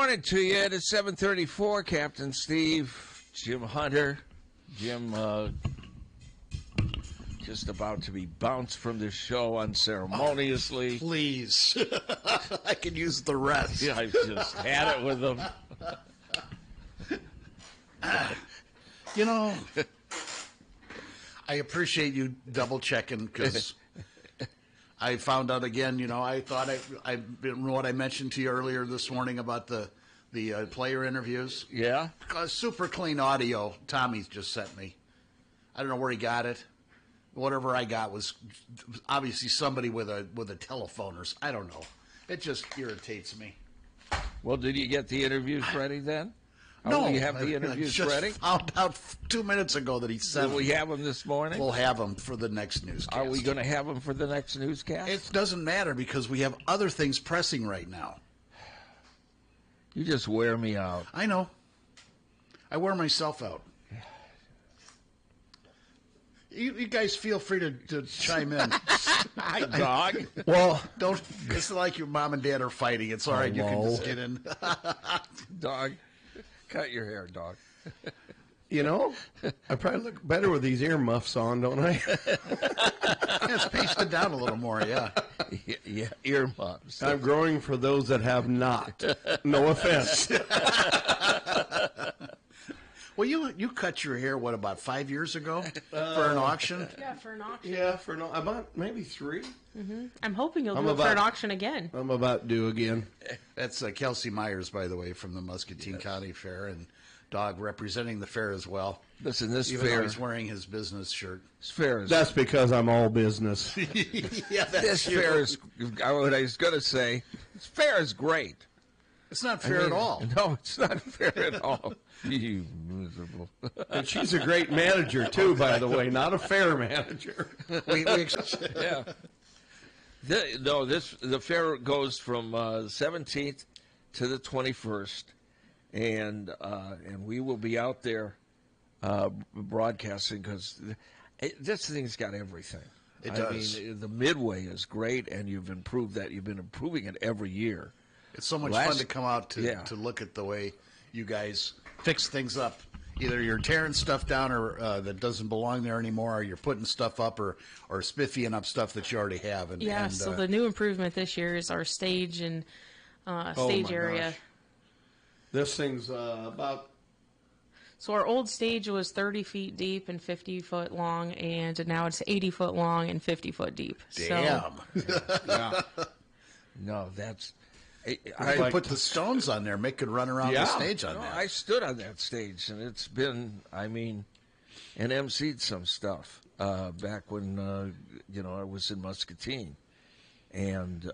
morning to you. It is 7:34. Captain Steve, Jim Hunter. Jim just about to be bounced from the show unceremoniously. Oh, please. I can use the rest. Yeah, I just had it with him. You know, I appreciate you double checking because I found out again. You know, I thought what I mentioned to you earlier this morning about the player interviews. Yeah, super clean audio. Tommy's just sent me. I don't know where he got it. Whatever I got was obviously somebody with a telephone or I don't know. It just irritates me. Well, did you get the interviews ready then? No, we have the interviews ready. I just found out 2 minutes ago that he sent. Will we have them this morning? We'll have them for the next newscast. Are we going to have them for the next newscast? It doesn't matter because we have other things pressing right now. You just wear me out. I know. I wear myself out. You guys feel free to chime in. Hi, dog. Well, don't. It's like your mom and dad are fighting. It's all right. You can just get in. Dog, cut your hair, dog. You know, I probably look better with these earmuffs on, don't I? Yeah, it's pasted down a little more, yeah. Yeah, earmuffs. I'm growing for those that have not. No offense. Well, you cut your hair, what, about 5 years ago for an auction? Yeah, for an auction. Yeah, for about maybe 3. Mm-hmm. I'm hoping you'll do it for an auction again. I'm about due again. That's Kelsey Meyers, by the way, from the Muscatine County Fair, and dog representing the fair as well. Listen, this Even fair, though he's wearing his business shirt. This fair is, that's because I'm all business. Yeah, this fair is, what I was going to say, this fair is great. It's not fair at all. No, it's not fair at all. You miserable. And she's a great manager, too, by the way, not a fair manager. Yeah. The fair goes from the 17th to the 21st, and we will be out there broadcasting because this thing's got everything. It does. I mean, the Midway is great, and you've improved that. You've been improving it every year. It's so much fun to come out to look at the way you guys fix things up. Either you're tearing stuff down or that doesn't belong there anymore, or you're putting stuff up or spiffying up stuff that you already have. So the new improvement this year is our stage and stage area. Gosh. This thing's about... So our old stage was 30 feet deep and 50 foot long, and now it's 80 foot long and 50 foot deep. Damn. Yeah. No, that's... I put the stones on there, make it run around the stage on that. I stood on that stage, and it's been, and emceed some stuff back when, I was in Muscatine. And,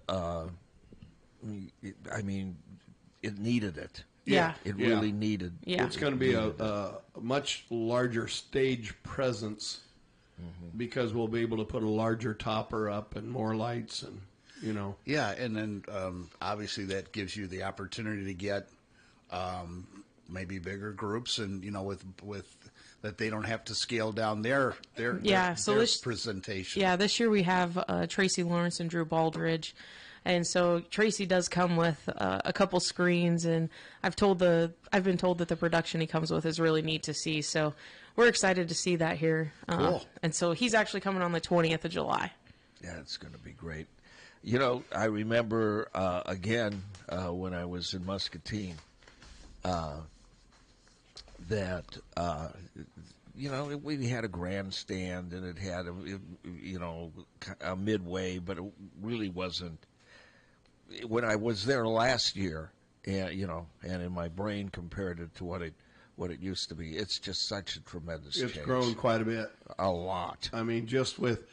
it needed it. Yeah. It really needed. Yeah. It's going to be a much larger stage presence because we'll be able to put a larger topper up and more lights and... Yeah, and then obviously that gives you the opportunity to get maybe bigger groups, and with that they don't have to scale down their presentation. Yeah, this year we have Tracy Lawrence and Drew Baldridge, and so Tracy does come with a couple screens, and I've been told that the production he comes with is really neat to see. So we're excited to see that here. Cool. And so he's actually coming on the 20th of July. Yeah, it's going to be great. I remember, when I was in Muscatine, that, we had a grandstand and it had, a midway, but it really wasn't. When I was there last year, and in my brain compared it to what it used to be, it's just such a tremendous change. It's grown quite a bit. A lot. I mean, just with...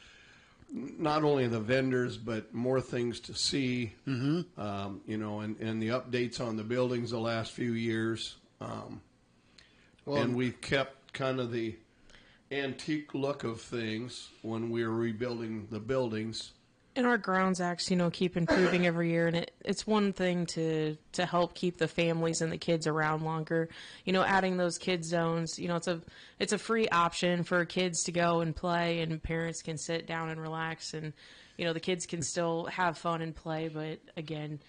not only the vendors, but more things to see, and the updates on the buildings the last few years. And we've kept kind of the antique look of things when we were rebuilding the buildings. And our grounds acts, keep improving every year, and it's one thing to help keep the families and the kids around longer. Adding those kid zones, it's a free option for kids to go and play, and parents can sit down and relax, and the kids can still have fun and play. But again,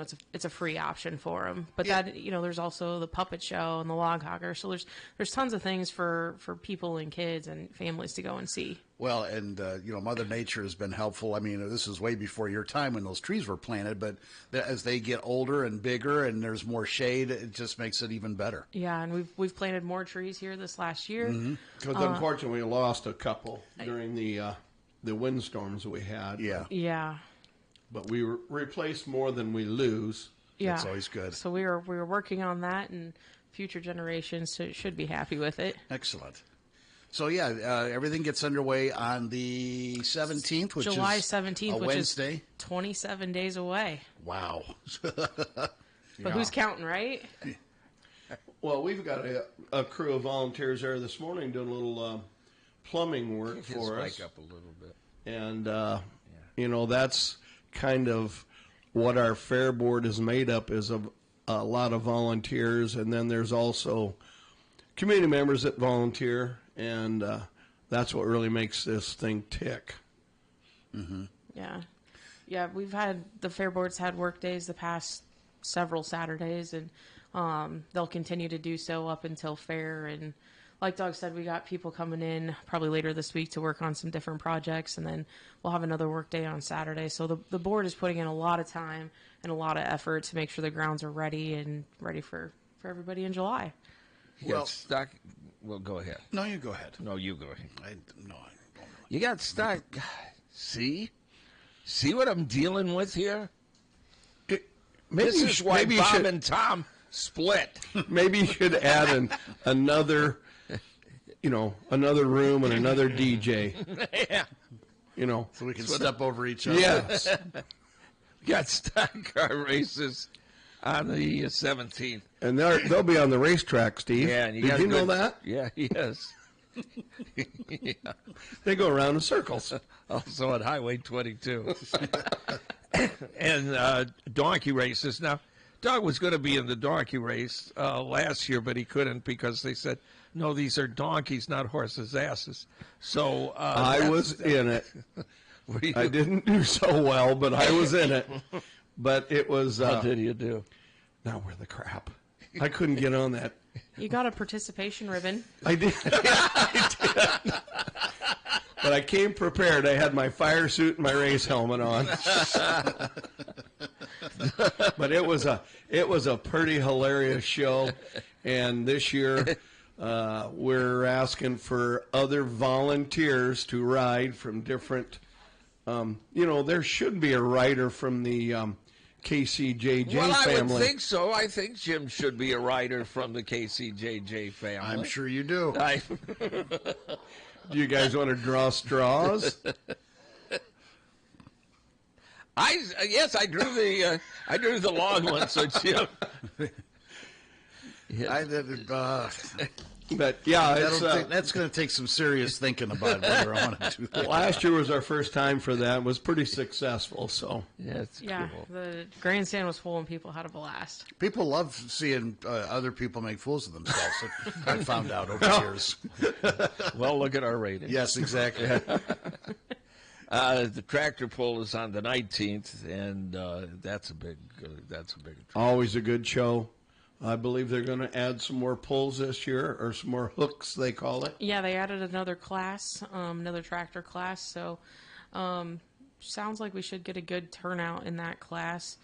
it's a free option for them. But that, there's also the puppet show and the log hogger. So there's tons of things for people and kids and families to go and see. Well, and, Mother Nature has been helpful. I mean, this is way before your time when those trees were planted, but as they get older and bigger and there's more shade, it just makes it even better. Yeah, and we've planted more trees here this last year. Because unfortunately, we lost a couple during the windstorms we had. Yeah. Yeah. But we replaced more than we lose. Yeah. That's always good. So we were working on that, and future generations should be happy with it. Excellent. So, everything gets underway on the 17th, which July is 17th, which Wednesday. is 27 days away. Wow. But who's counting, right? Well, we've got a crew of volunteers there this morning doing a little plumbing work for us. Mic up a little bit. And, that's kind of what our fair board is made up is of a lot of volunteers. And then there's also community members that volunteer. And that's what really makes this thing tick. Mm-hmm. Yeah. Yeah, the fair board's had work days the past several Saturdays, and they'll continue to do so up until fair. And like Doug said, we got people coming in probably later this week to work on some different projects, and then we'll have another work day on Saturday. So the board is putting in a lot of time and a lot of effort to make sure the grounds are ready for everybody in July. Well, stock. Well, go ahead. No, you go ahead. No, you go ahead. I don't really. You got stock. See what I'm dealing with here. This is why Bob and Tom split. Maybe you should add another room and another DJ. Yeah. So we can step over each other. Yes. Got stock car races on the 17th. And they'll be on the racetrack, Steve. Yeah, and Did you know that? Yeah, yes. Yeah. They go around in circles. Also on Highway 22. And donkey races. Now, Doug was going to be in the donkey race last year, but he couldn't because they said, no, these are donkeys, not horses' asses. So I was in it. I didn't do so well, but I was in it. But it was... How did you do? Now we're the crap. I couldn't get on that. You got a participation ribbon. I did. I did. But I came prepared. I had my fire suit and my race helmet on. But it was a pretty hilarious show. And this year we're asking for other volunteers to ride from different. There should be a rider from the KCJJ family. Well, I would think so. I think Jim should be a rider from the KCJJ family. I'm sure you do. Do you guys want to draw straws? Yes, I drew the long one. So Jim. Yeah. But yeah, that's going to take some serious thinking about whether I want to do that. Last year was our first time for that. It was pretty successful. So Yeah, cool. the grandstand was full and people had a blast. People love seeing other people make fools of themselves. I found out over the years. Well, look at our rating. Yes, exactly. The tractor pull is on the 19th, and that's a big. always a good show. I believe they're going to add some more pulls this year, or some more hooks, they call it. Yeah, they added another class, another tractor class. So sounds like we should get a good turnout in that class.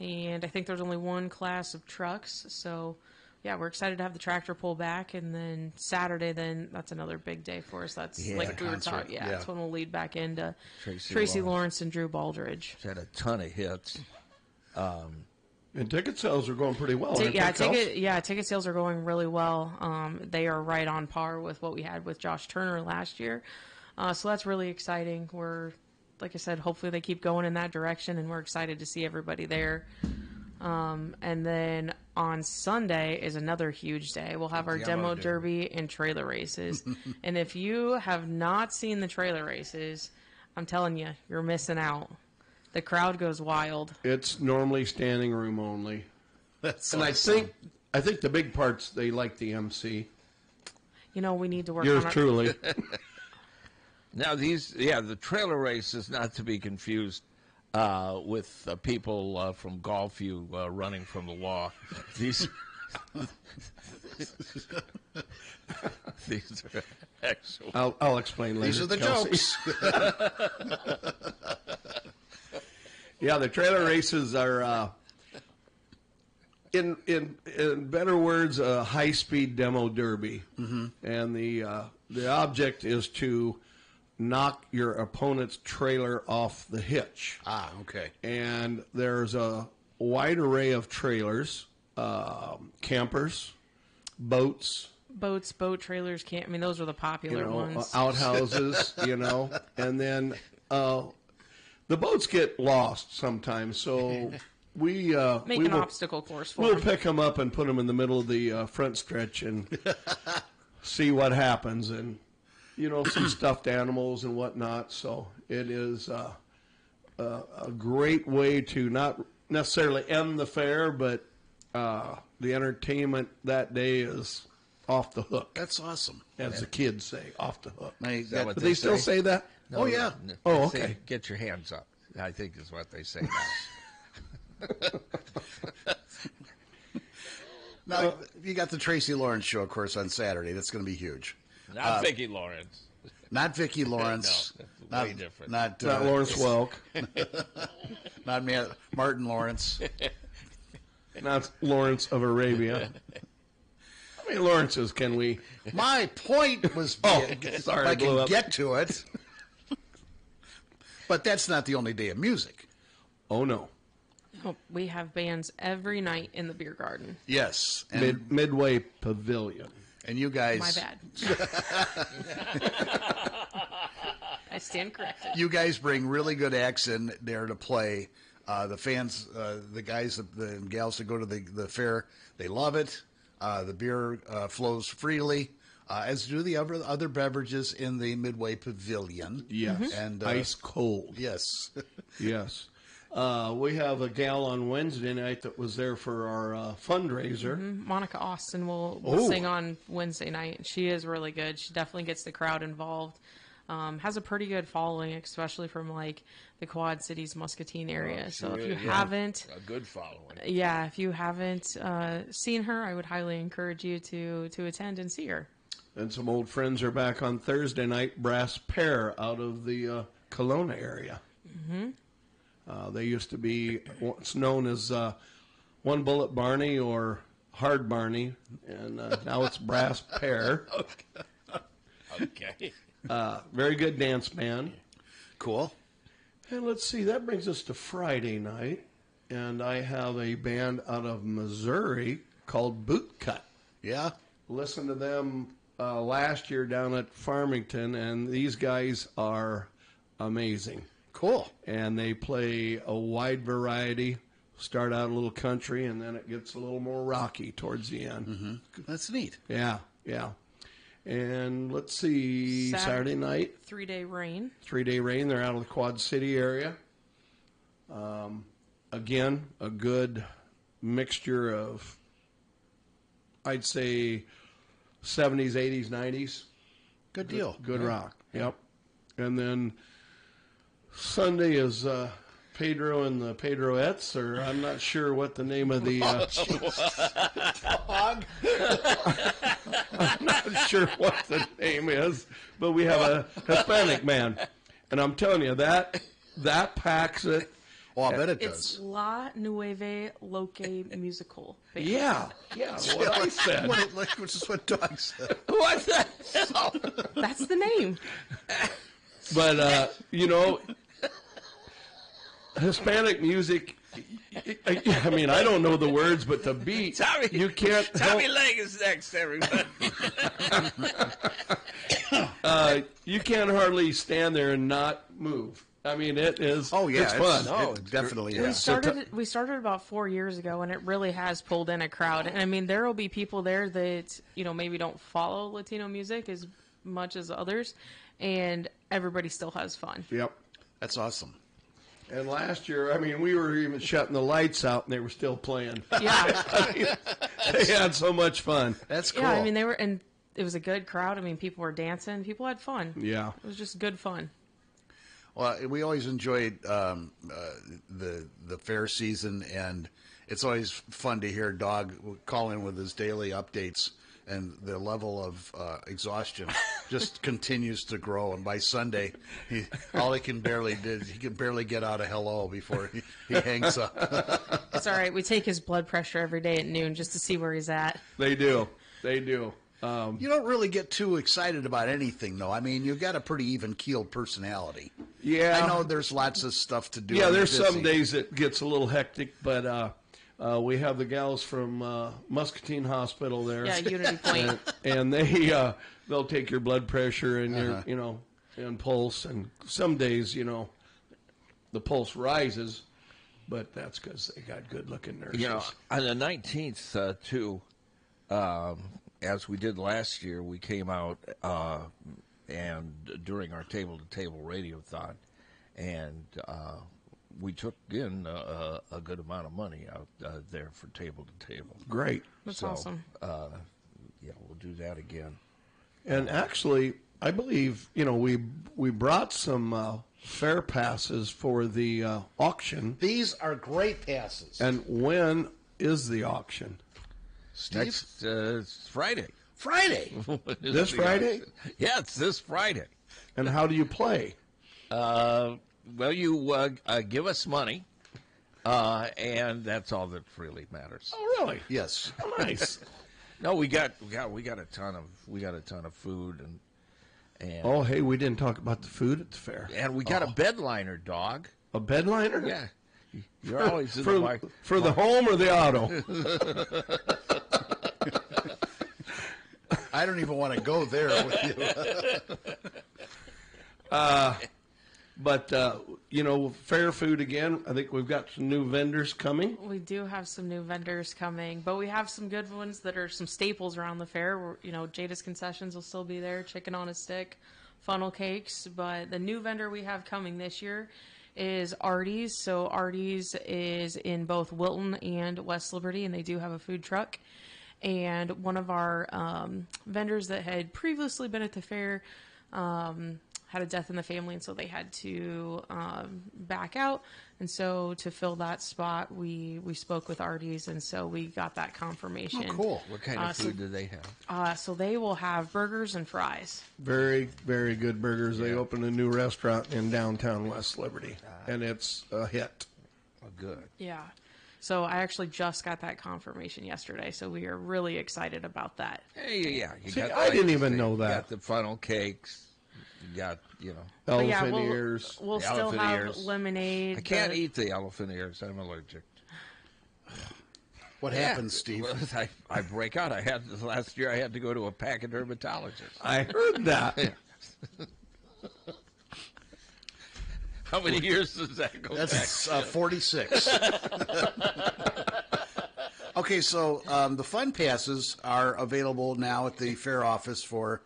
And I think there's only one class of trucks. So, yeah, we're excited to have the tractor pull back. And then Saturday, that's another big day for us. That's like we were talking. Yeah, that's when we'll lead back into Tracy Lawrence and Drew Baldridge. Had a ton of hits. And ticket sales are going pretty well. Ticket sales are going really well. They are right on par with what we had with Josh Turner last year. So that's really exciting. We're, like I said, hopefully they keep going in that direction, and we're excited to see everybody there. And then on Sunday is another huge day. We'll have our demo derby and trailer races. And if you have not seen the trailer races, I'm telling you, you're missing out. The crowd goes wild. It's normally standing room only. That's and awesome. I think the big parts, they like the MC. We need to work Yours on truly. Now the trailer race is not to be confused. with people from Gulfview running from the law. These these are excellent. I'll explain later. These are the Kelsey. jokes. Yeah, the trailer races are, in better words, a high-speed demo derby. Mm-hmm. And the object is to knock your opponent's trailer off the hitch. Ah, okay. And there's a wide array of trailers, campers, boats, Boat trailers, can't. I mean, those are the popular ones. outhouses, and then the boats get lost sometimes. So we Make we an will, obstacle course for we'll them. pick them up and put them in the middle of the front stretch and see what happens, and some stuffed animals and whatnot. So it is a great way to not necessarily end the fair, but the entertainment that day is off the hook, That's awesome. as the kids say, off the hook. Now, that what But they still say that? Oh, yeah. Oh, Say, okay. get your hands up, I think is what they say now. Now, you got the Tracy Lawrence show, of course, on Saturday. That's going to be huge. Not Vicki Lawrence. Not Vicki Lawrence. No, that's way different. Not, Not Lawrence Welk, not Martin Lawrence. not Lawrence of Arabia. How many Lawrences can we? My point was, sorry, if I I blew can up. get to it. But that's not the only day of music. Oh, no. Oh, we have bands every night in the beer garden. Yes. And, Midway Pavilion. and you guys. My bad. I stand corrected. You guys bring really good acts in there to play. The fans, the guys, the gals that go to the fair, they love it. The beer flows freely, as do the other beverages in the Midway Pavilion. Yes. And Ice cold. yes. Yes. We have a gal on Wednesday night that was there for our fundraiser. Monica Austin will Oh. sing on Wednesday night. She is really good. She definitely gets the crowd involved. Has a pretty good following, especially from like the Quad Cities, Muscatine area. So if you haven't, A good following. if you haven't seen her, I would highly encourage you to attend and see her. And some old friends are back on Thursday night, Brass Pear out of the Kelowna area. They used to be what's known as One Bullet Barney or Hard Barney, and now it's Brass Pear. Okay. Very good dance band. Cool. And let's see, that brings us to Friday night, and I have a band out of Missouri called Bootcut. Yeah. Listened to them last year down at Farmington, and these guys are amazing. Cool. And they play a wide variety. Start out a little country, and then it gets a little more rocky towards the end. That's neat. Yeah. And let's see, Saturday night, 3-day rain. 3-day rain. They're out of the Quad City area. Again, a good mixture of, I'd say, 70s, 80s, 90s. Good deal. Good rock. Yep. And then Sunday is Pedro and the Pedroettes, or I'm not sure what the name of the. I'm not sure what the name is, but we have a Hispanic man, and I'm telling you that packs it. Oh, I bet it It's does. La Nueve Loque Musical. Yeah, what I said. Which is what Doug said. What the hell? That's the name. But Hispanic music. I mean, I don't know the words, but the beat, you can't. Tommy Lake is next, everybody. You can't hardly stand there and not move. I mean, it is. Oh, yeah. it's fun. It definitely We is. started about 4 years ago, and it really has pulled in a crowd. And I mean, there will be people there that maybe don't follow Latino music as much as others, and everybody still has fun. Yep. That's awesome. And last year, I mean, we were even shutting the lights out, and they were still playing. Yeah, They had so much fun. That's cool. yeah. I mean, and it was a good crowd. I mean, people were dancing. People had fun. Yeah. It was just good fun. Well, we always enjoyed the fair season, and it's always fun to hear Dog call in with his daily updates, and the level of exhaustion just continues to grow. And by Sunday, he can barely get out of hello before he hangs up. It's all right. We take his blood pressure every day at noon just to see where he's at. They do. You don't really get too excited about anything, though. I mean, you've got a pretty even-keeled personality. Yeah. I know there's lots of stuff to do. Yeah, and there's you're some busy. days it gets a little hectic, but we have the gals from Muscatine Hospital there. Yeah, Unity Point. And they'll take your blood pressure and your and pulse, and some days the pulse rises, but that's because they got good looking nurses. On the 19th too, as we did last year, we came out and during our table-to-table radiothon, and we took in a good amount of money out there for table-to-table. Great. That's awesome. Yeah, we'll do that again. And actually, I believe we brought some fair passes for the auction. These are great passes. And when is the auction? Steve? Next Friday. Friday. This Friday? Yeah, it's this Friday. And how do you play? Well, you give us money, and that's all that really matters. Oh, really? Yes. Oh, nice. No, we got a ton of food and Oh, hey, we didn't talk about the food at the fair. and we got a bed liner, Dog. A bed liner? Yeah, you're always in the mic. For the home or the auto? I don't even want to go there with you. But, fair food again. I think we've got some new vendors coming. We do have some new vendors coming, but we have some good ones that are some staples around the fair. Jada's Concessions will still be there, chicken on a stick, funnel cakes. But the new vendor we have coming this year is Artie's. So Artie's is in both Wilton and West Liberty, and they do have a food truck. And one of our vendors that had previously been at the fair had a death in the family, and so they had to back out. And so to fill that spot, we spoke with Artie's, and so we got that confirmation. Oh, cool. What kind of food do they have? So they will have burgers and fries. Very, very good burgers. They opened a new restaurant in downtown West Liberty, and it's a hit. Oh, good. Yeah. So I actually just got that confirmation yesterday, so we are really excited about that. Hey, yeah. You See, got, I didn't even know You that. got the funnel cakes. You got, But yeah, Elephant ears. we'll The still elephant have ears. lemonade. I can't eat the elephant ears. I'm allergic. What happens, Steve? Well, I break out. Last year I had to go to a pachydermatologist. I heard that. How many years does that go back? That's 46. Okay, so the fun passes are available now at the fair office for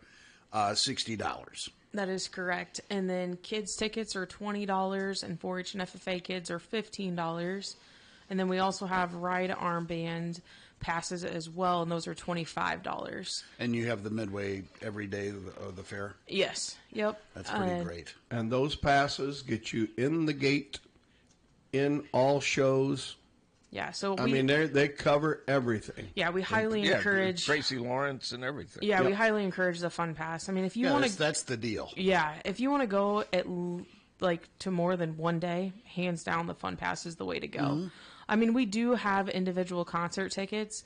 $60. That is correct. And then kids tickets are $20, and 4-H and FFA kids are $15. And then we also have ride armband passes as well, and those are $25. And you have the midway every day of the fair? Yes. Yep. That's pretty great. And those passes get you in the gate, in all shows. Yeah. So They cover everything. yeah, we highly encourage. Tracy Lawrence and everything. Yeah, we highly encourage the fun pass. I mean, if you want to, that's the deal. yeah, if you want to go to more than one day, hands down, the fun pass is the way to go. Mm-hmm. I mean, we do have individual concert tickets.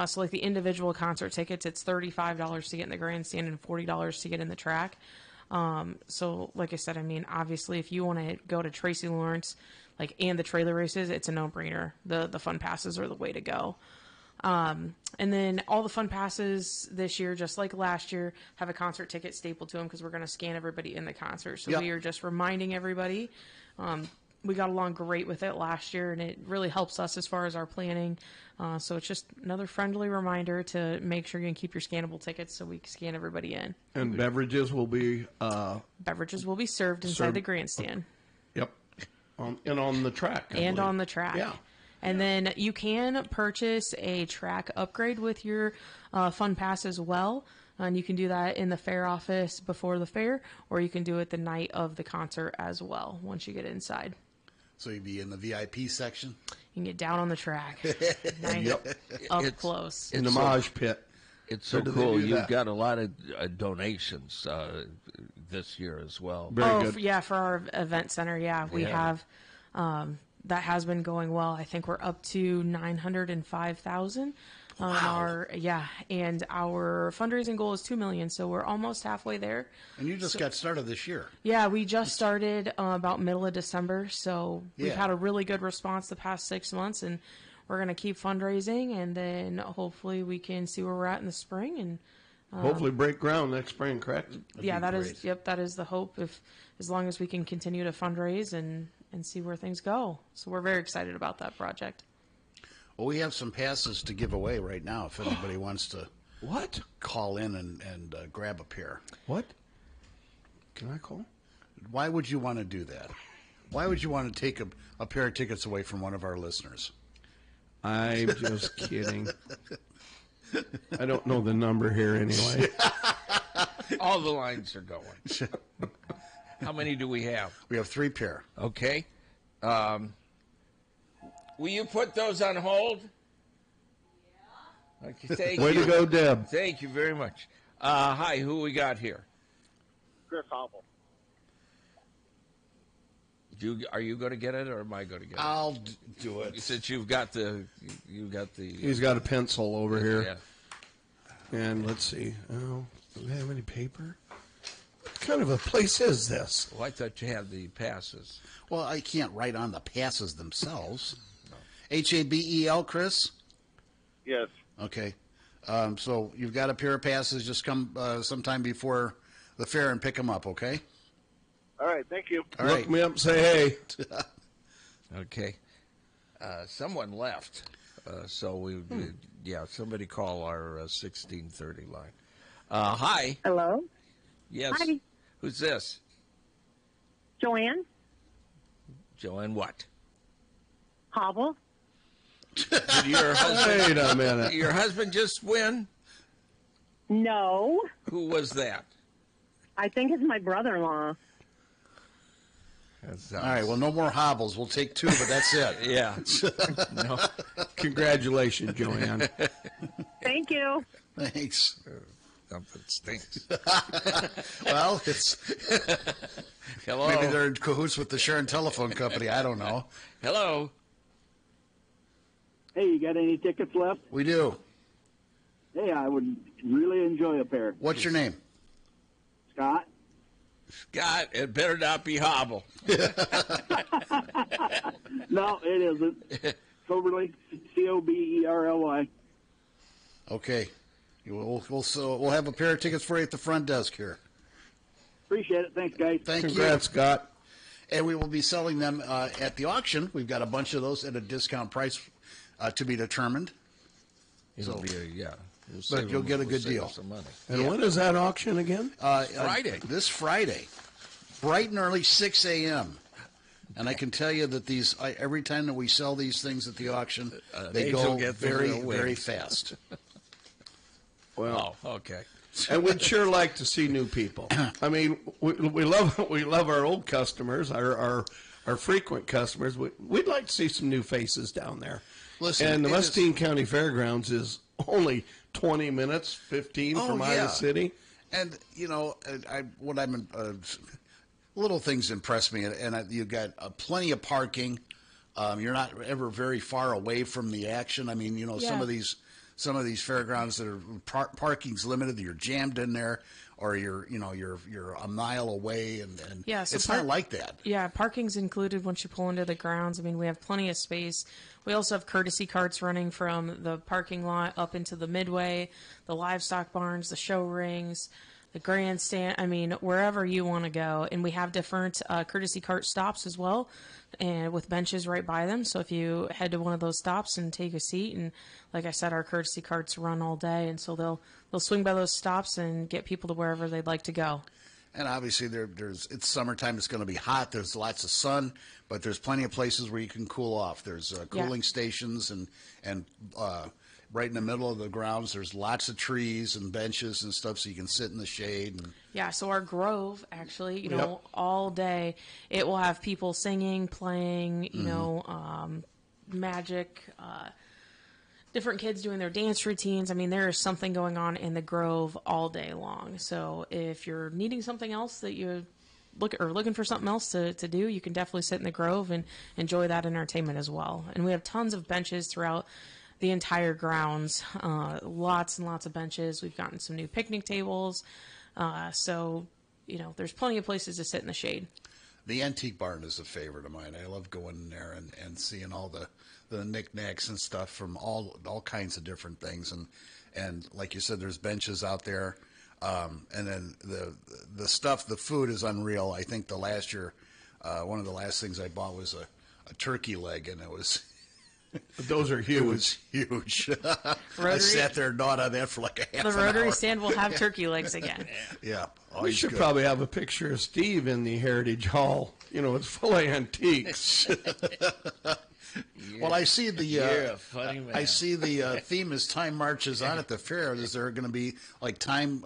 So like the individual concert tickets, it's $35 to get in the grandstand and $40 to get in the track. So like I said, I mean, obviously if you want to go to Tracy Lawrence, and the trailer races, it's a no-brainer. The fun passes are the way to go. And then all the fun passes this year, just like last year, have a concert ticket stapled to them because we're going to scan everybody in the concert. So we are just reminding everybody. We got along great with it last year, and it really helps us as far as our planning. So it's just another friendly reminder to make sure you can keep your scannable tickets so we can scan everybody in. And beverages will be served inside the grandstand. Yep. And on the track. I And believe. on the track. Yeah. And then you can purchase a track upgrade with your fun pass as well. And you can do that in the fair office before the fair, or you can do it the night of the concert as well once you get inside. So you'd be in the VIP section? You can get down on the track, nice, up close. In the mosh pit. It's so do they cool. do You've that? got a lot of donations this year as well. Very good. Yeah, for our event center, we Yeah. have. That has been going well. I think we're up to 905,000. And our fundraising goal is 2 million, so we're almost halfway there. And you just got started this year. Yeah, we just started about middle of December, so we've Yeah. had a really good response the past 6 months, and we're going to keep fundraising, and then hopefully we can see where we're at in the spring. And Hopefully break ground next spring, correct? yeah, be that is the hope. If as long as we can continue to fundraise and see where things go, so we're very excited about that project. Well, we have some passes to give away right now if anybody wants to What? call in and grab a pair. What? Can I call? Why would you want to do that? Why would you want to take a pair of tickets away from one of our listeners? I'm just kidding. I don't know the number here anyway. All the lines are going. How many do we have? We have 3 pair. Okay. Will you put those on hold? Yeah. Okay, thank Way you. to go, Deb. Thank you very much. Hi, who we got here? Chris Hobble. Are you going to get it, or am I going to get it? I'll do it. Since you've got the. He's got a pencil over here. Yeah. And let's see. Oh, do we have any paper? What kind of a place is this? Well, I thought you had the passes. Well, I can't write on the passes themselves. Habel, Chris? Yes. Okay. So you've got a pair of passes. Just come sometime before the fair and pick them up, okay? All right. Thank you. All Look right. me up and say hey. Okay. Someone left. So somebody call our 1630 line. Hi. Hello? Yes. Hi. Who's this? Joanne? Joanne what? Hobble? Did your husband, Wait a minute. your husband just win? No. Who was that? I think it's my brother-in-law. That sounds- All right. Well, no more hobbles. We'll take 2, but that's it. Yeah. No. Congratulations, Joanne. Thank you. Thanks. Something stinks. Well, it's Hello. maybe they're in cahoots with the Sharon Telephone Company. I don't know. Hello. Hey, you got any tickets left? We do. Hey, I would really enjoy a pair. What's your name? Scott? Scott, it better not be Hobble. No, it isn't. Coberly, Coberly. Okay. We'll have a pair of tickets for you at the front desk here. Appreciate it. Thanks, guys. Thank Congrats, Scott. you. And we will be selling them at the auction. We've got a bunch of those at a discount price to be determined. It'll be But we'll save you'll them- get a we'll good save deal. them Some money. And when is that auction again? Friday. This Friday. Bright and early, 6 a.m. And I can tell you that every time that we sell these things at the auction, they Angel go gets the very, real win. very fast. Well, Oh, okay. and we'd sure like to see new people. I mean, we love our old customers, our frequent customers. We'd like to see some new faces down there. Listen, and the it Muscatine County Fairgrounds is only 20 minutes, 15 from Iowa City. And little things impress me, and you've got plenty of parking. You're not ever very far away from the action. I mean, some of these fairgrounds that are parking's limited. You're jammed in there, or you're a mile away, and Yeah, so it's not like that. Yeah, parking's included once you pull into the grounds. I mean, we have plenty of space. We also have courtesy carts running from the parking lot up into the midway, the livestock barns, the show rings, the grandstand. I mean, wherever you want to go. And we have different courtesy cart stops as well, and with benches right by them. So if you head to one of those stops and take a seat, and like I said, our courtesy carts run all day, and so they'll swing by those stops and get people to wherever they'd like to go. And obviously, it's summertime. It's going to be hot. There's lots of sun, but there's plenty of places where you can cool off. There's cooling stations and right in the middle of the grounds. There's lots of trees and benches and stuff, so you can sit in the shade. And Yeah, so our grove, actually, you Yep. know, all day, it will have people singing, playing, you know, magic, different kids doing their dance routines. I mean, there is something going on in the grove all day long. So if you're needing something else that you looking for something else to do, you can definitely sit in the grove and enjoy that entertainment as well. And we have tons of benches throughout the entire grounds, lots and lots of benches. We've gotten some new picnic tables. So, you know, there's plenty of places to sit in the shade. the antique barn is a favorite of mine. I love going in there and seeing all the knickknacks and stuff from all kinds of different things. And like you said, there's benches out there. And then the stuff, the food is unreal. I think the last year, one of the last things I bought was a turkey leg, and it was Those are it huge. was huge. I Rotary- sat there and gnawed on that for like a half The an Rotary hour. stand will have turkey legs again. Yeah, We always should good. probably have a picture of Steve in the Heritage Hall. You know, it's full of antiques. Well, I see the You're a funny man. I see the theme as time marches on at the fair. Is there going to be like time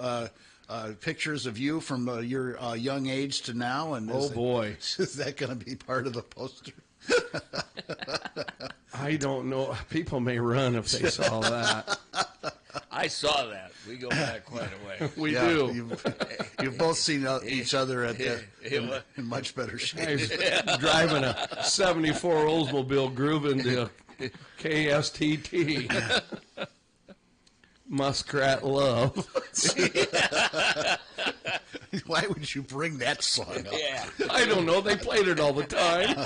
pictures of you from your young age to now? And Oh, boy. is that going to be part of the poster? I don't know. People may run if they saw that. I saw that. We go back quite a way. We Yeah, do. You've both seen each other in much better shape. He's driving a 74 Oldsmobile grooving to KSTT. Muskrat Love. Why would you bring that song up? Yeah. I don't know. They played it all the time.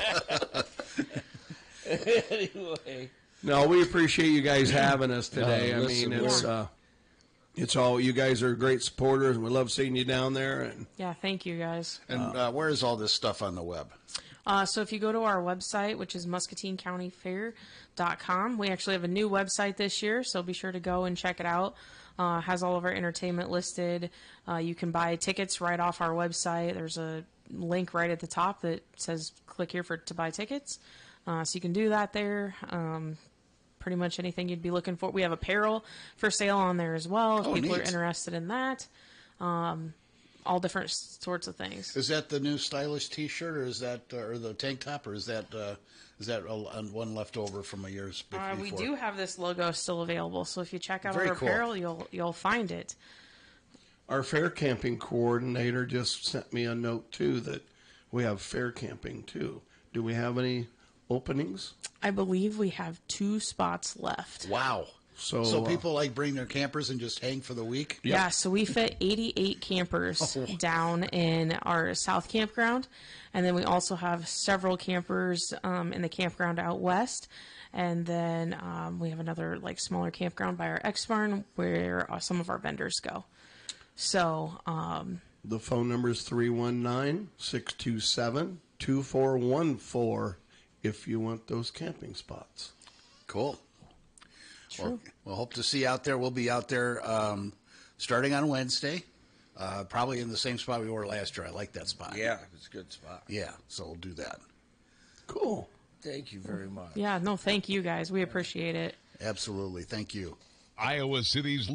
Anyway. No, we appreciate you guys having us today. No, I listen, mean, it's all, you guys are great supporters, and we love seeing you down there. And Yeah, thank you guys. And where is all this stuff on the web? So if you go to our website, which is muscatinecountyfair.com, we actually have a new website this year, so be sure to go and check it out. Has all of our entertainment listed. You can buy tickets right off our website. There's a link right at the top that says click here to buy tickets. So you can do that there. Pretty much anything you'd be looking for. We have apparel for sale on there as well if people are neat. interested in that. All different sorts of things. Is that the new stylish T-shirt, or is that or the tank top, or is that one left over from a year's before? We do have this logo still available, so if you check out Very our cool. apparel, you'll find it. our fair camping coordinator just sent me a note, too, that we have fair camping, too. Do we have any openings? I believe we have 2 spots left. Wow. So, people like bring their campers and just hang for the week? Yeah, so we fit 88 campers down in our south campground, and then we also have several campers in the campground out west, and then we have another like smaller campground by our X barn where some of our vendors go. So the phone number is 319-627-2414 if you want those camping spots. Cool. Well, we'll hope to see you out there. We'll be out there starting on Wednesday, probably in the same spot we were last year. I like that spot. Yeah, it's a good spot. Yeah, so we'll do that. Cool. Thank you very much. yeah, no, thank you guys. We appreciate it. Absolutely. Thank you. Iowa City's